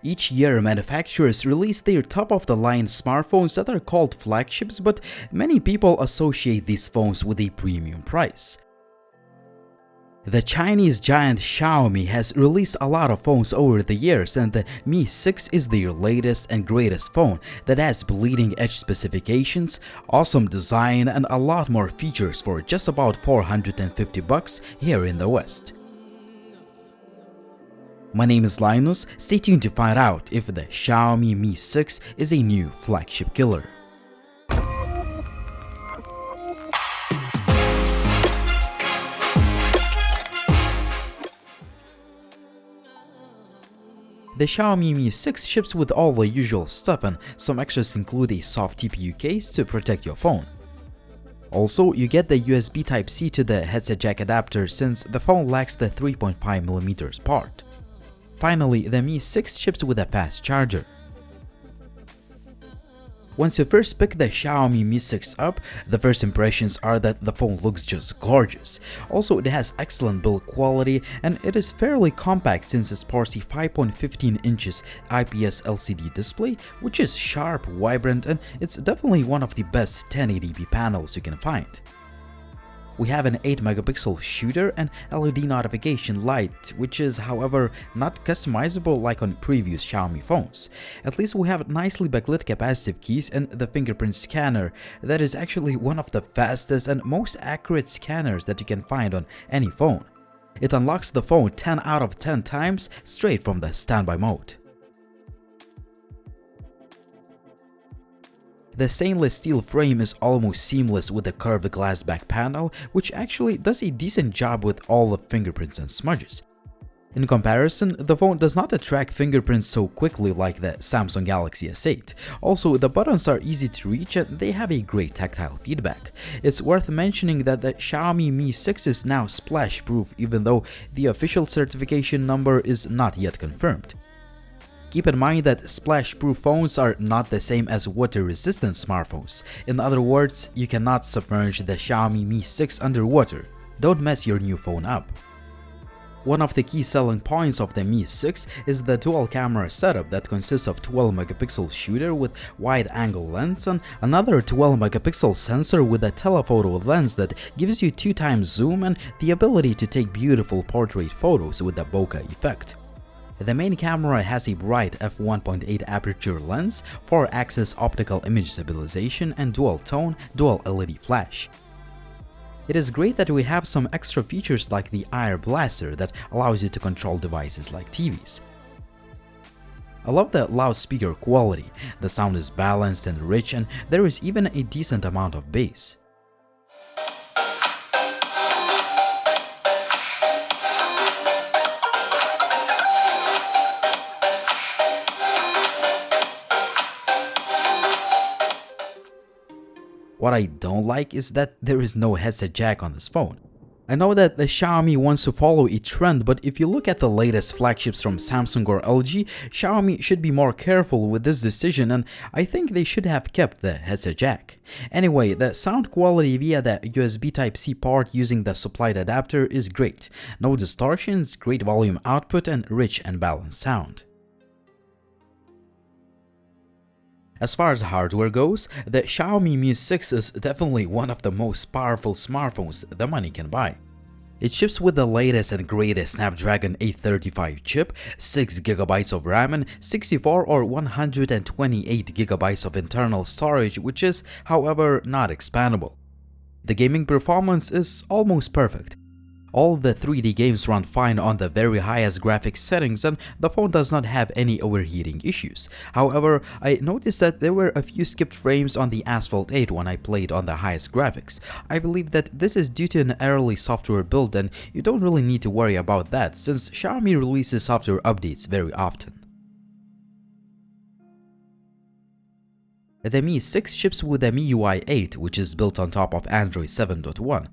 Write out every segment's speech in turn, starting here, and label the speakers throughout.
Speaker 1: Each year, manufacturers release their top-of-the-line smartphones that are called flagships, but many people associate these phones with a premium price. The Chinese giant Xiaomi has released a lot of phones over the years, and the Mi 6 is their latest and greatest phone that has bleeding-edge specifications, awesome design, and a lot more features for just about $450 here in the West. My name is Linus. Stay tuned to find out if the Xiaomi Mi 6 is a new flagship killer. The Xiaomi Mi 6 ships with all the usual stuff, and some extras include a soft TPU case to protect your phone. Also, you get the USB Type-C to the headset jack adapter since the phone lacks the 3.5mm port. Finally, the Mi 6 ships with a fast charger. Once you first pick the Xiaomi Mi 6 up, the first impressions are that the phone looks just gorgeous. Also, it has excellent build quality and it is fairly compact since it sports a 5.15 inches IPS LCD display, which is sharp, vibrant, and it's definitely one of the best 1080p panels you can find. We have an 8-megapixel shooter and LED notification light, which is, however, not customizable like on previous Xiaomi phones. At least we have nicely backlit capacitive keys and the fingerprint scanner that is actually one of the fastest and most accurate scanners that you can find on any phone. It unlocks the phone 10 out of 10 times straight from the standby mode. The stainless steel frame is almost seamless with the curved glass back panel, which actually does a decent job with all the fingerprints and smudges. In comparison, the phone does not attract fingerprints so quickly like the Samsung Galaxy S8. Also, the buttons are easy to reach and they have a great tactile feedback. It's worth mentioning that the Xiaomi Mi 6 is now splash-proof, even though the official certification number is not yet confirmed. Keep in mind that splash-proof phones are not the same as water-resistant smartphones. In other words, you cannot submerge the Xiaomi Mi 6 underwater. Don't mess your new phone up. One of the key selling points of the Mi 6 is the dual camera setup that consists of 12-megapixel shooter with wide-angle lens and another 12-megapixel sensor with a telephoto lens that gives you 2 times zoom and the ability to take beautiful portrait photos with the bokeh effect. The main camera has a bright f1.8 aperture lens, 4-axis optical image stabilization, and dual-tone, dual-LED flash. It is great that we have some extra features like the IR blaster that allows you to control devices like TVs. I love the loudspeaker quality. The sound is balanced and rich, and there is even a decent amount of bass. What I don't like is that there is no headset jack on this phone. I know that the Xiaomi wants to follow a trend, but if you look at the latest flagships from Samsung or LG, Xiaomi should be more careful with this decision, and I think they should have kept the headset jack. Anyway, the sound quality via the USB Type-C port using the supplied adapter is great. No distortions, great volume output, and rich and balanced sound. As far as hardware goes, the Xiaomi Mi 6 is definitely one of the most powerful smartphones the money can buy. It ships with the latest and greatest Snapdragon 835 chip, 6GB of RAM, and 64 or 128GB of internal storage, which is, however, not expandable. The gaming performance is almost perfect. All the 3D games run fine on the very highest graphics settings and the phone does not have any overheating issues. However, I noticed that there were a few skipped frames on the Asphalt 8 when I played on the highest graphics. I believe that this is due to an early software build and you don't really need to worry about that since Xiaomi releases software updates very often. The Mi 6 ships with the MIUI 8, which is built on top of Android 7.1.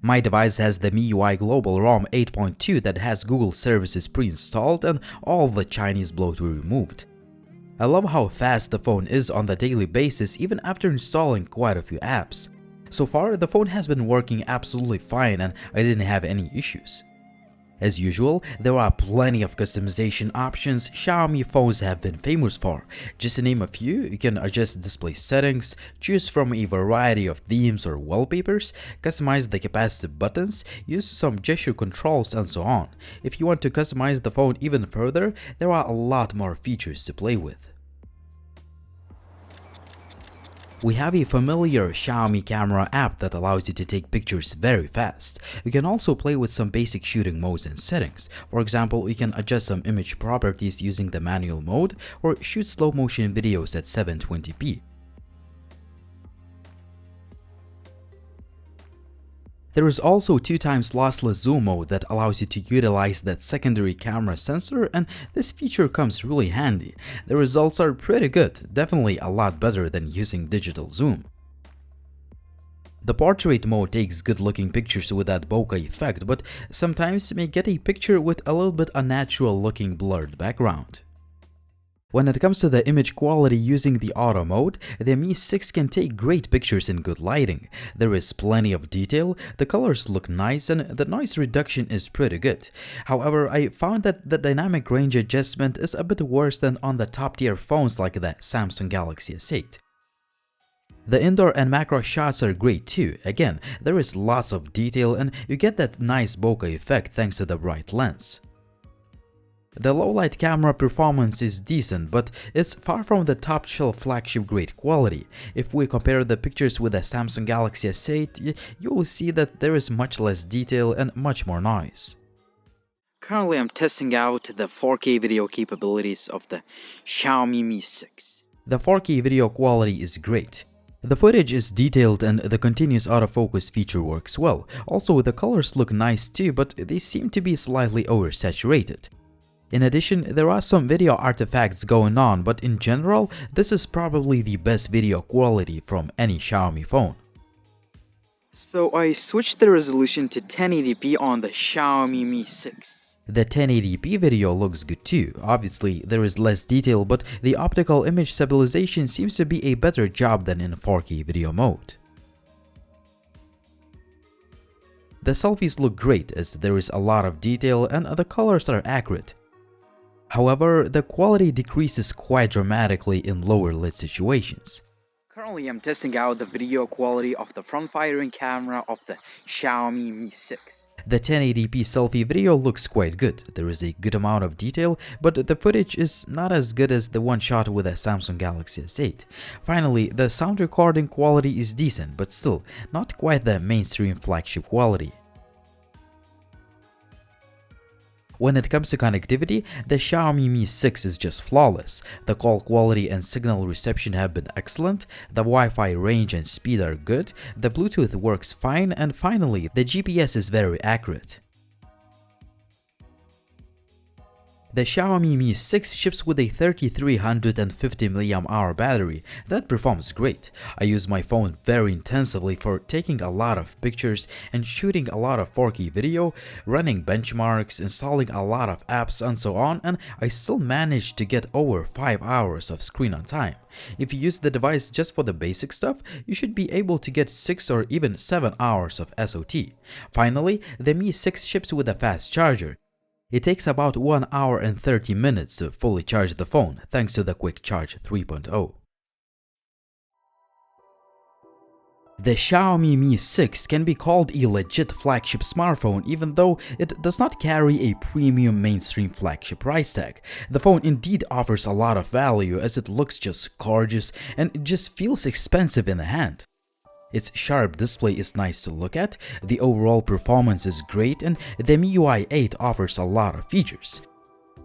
Speaker 1: My device has the MIUI Global ROM 8.2 that has Google services pre-installed and all the Chinese bloatware removed. I love how fast the phone is on the daily basis even after installing quite a few apps. So far, the phone has been working absolutely fine and I didn't have any issues. As usual, there are plenty of customization options Xiaomi phones have been famous for. Just to name a few, you can adjust display settings, choose from a variety of themes or wallpapers, customize the capacitive buttons, use some gesture controls, and so on. If you want to customize the phone even further, there are a lot more features to play with. We have a familiar Xiaomi camera app that allows you to take pictures very fast. You can also play with some basic shooting modes and settings. For example, you can adjust some image properties using the manual mode or shoot slow motion videos at 720p. There is also 2x lossless zoom mode that allows you to utilize that secondary camera sensor, and this feature comes really handy. The results are pretty good, definitely a lot better than using digital zoom. The portrait mode takes good looking pictures with that bokeh effect, but sometimes you may get a picture with a little bit unnatural looking blurred background. When it comes to the image quality using the auto mode, the Mi 6 can take great pictures in good lighting. There is plenty of detail, the colors look nice, and the noise reduction is pretty good. However, I found that the dynamic range adjustment is a bit worse than on the top tier phones like the Samsung Galaxy S8. The indoor and macro shots are great too. Again, there is lots of detail and you get that nice bokeh effect thanks to the bright lens. The low-light camera performance is decent, but it's far from the top-shelf flagship grade quality. If we compare the pictures with the Samsung Galaxy S8, you will see that there is much less detail and much more noise. Currently, I'm testing out the 4K video capabilities of the Xiaomi Mi 6. The 4K video quality is great. The footage is detailed and the continuous autofocus feature works well. Also, the colors look nice too, but they seem to be slightly oversaturated. In addition, there are some video artifacts going on, but in general, this is probably the best video quality from any Xiaomi phone. So I switched the resolution to 1080p on the Xiaomi Mi 6. The 1080p video looks good too. Obviously, there is less detail, but the optical image stabilization seems to be a better job than in 4K video mode. The selfies look great as there is a lot of detail and the colors are accurate. However, the quality decreases quite dramatically in lower lit situations. Currently, I'm testing out the video quality of the front-firing camera of the Xiaomi Mi 6. The 1080p selfie video looks quite good. There is a good amount of detail, but the footage is not as good as the one shot with a Samsung Galaxy S8. Finally, the sound recording quality is decent, but still not quite the mainstream flagship quality. When it comes to connectivity, the Xiaomi Mi 6 is just flawless. The call quality and signal reception have been excellent, the Wi-Fi range and speed are good, the Bluetooth works fine, and finally, the GPS is very accurate. The Xiaomi Mi 6 ships with a 3350 mAh battery that performs great. I use my phone very intensively for taking a lot of pictures and shooting a lot of 4K video, running benchmarks, installing a lot of apps and so on, and I still managed to get over 5 hours of screen on time. If you use the device just for the basic stuff, you should be able to get 6 or even 7 hours of SOT. Finally, the Mi 6 ships with a fast charger. It takes about 1 hour and 30 minutes to fully charge the phone thanks to the Quick Charge 3.0. The Xiaomi Mi 6 can be called a legit flagship smartphone even though it does not carry a premium mainstream flagship price tag. The phone indeed offers a lot of value as it looks just gorgeous and it just feels expensive in the hand. Its sharp display is nice to look at, the overall performance is great, and the MIUI 8 offers a lot of features.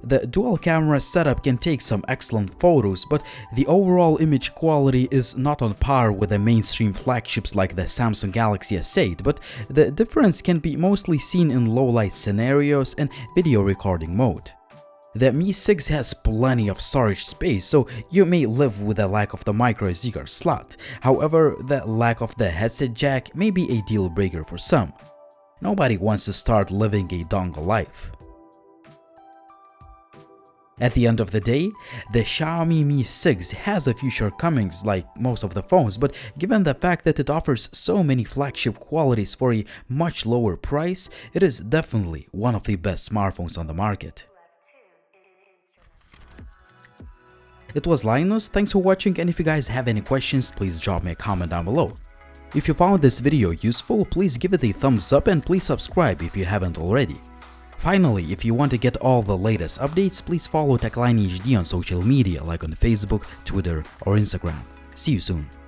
Speaker 1: The dual camera setup can take some excellent photos, but the overall image quality is not on par with the mainstream flagships like the Samsung Galaxy S8, but the difference can be mostly seen in low-light scenarios and video recording mode. The Mi 6 has plenty of storage space, so you may live with the lack of the microSD card slot. However, the lack of the headset jack may be a deal breaker for some. Nobody wants to start living a dongle life. At the end of the day, the Xiaomi Mi 6 has a few shortcomings like most of the phones, but given the fact that it offers so many flagship qualities for a much lower price, it is definitely one of the best smartphones on the market. It was Linus, thanks for watching, and if you guys have any questions, please drop me a comment down below. If you found this video useful, please give it a thumbs up and please subscribe if you haven't already. Finally, if you want to get all the latest updates, please follow TechLine HD on social media like on Facebook, Twitter, or Instagram. See you soon.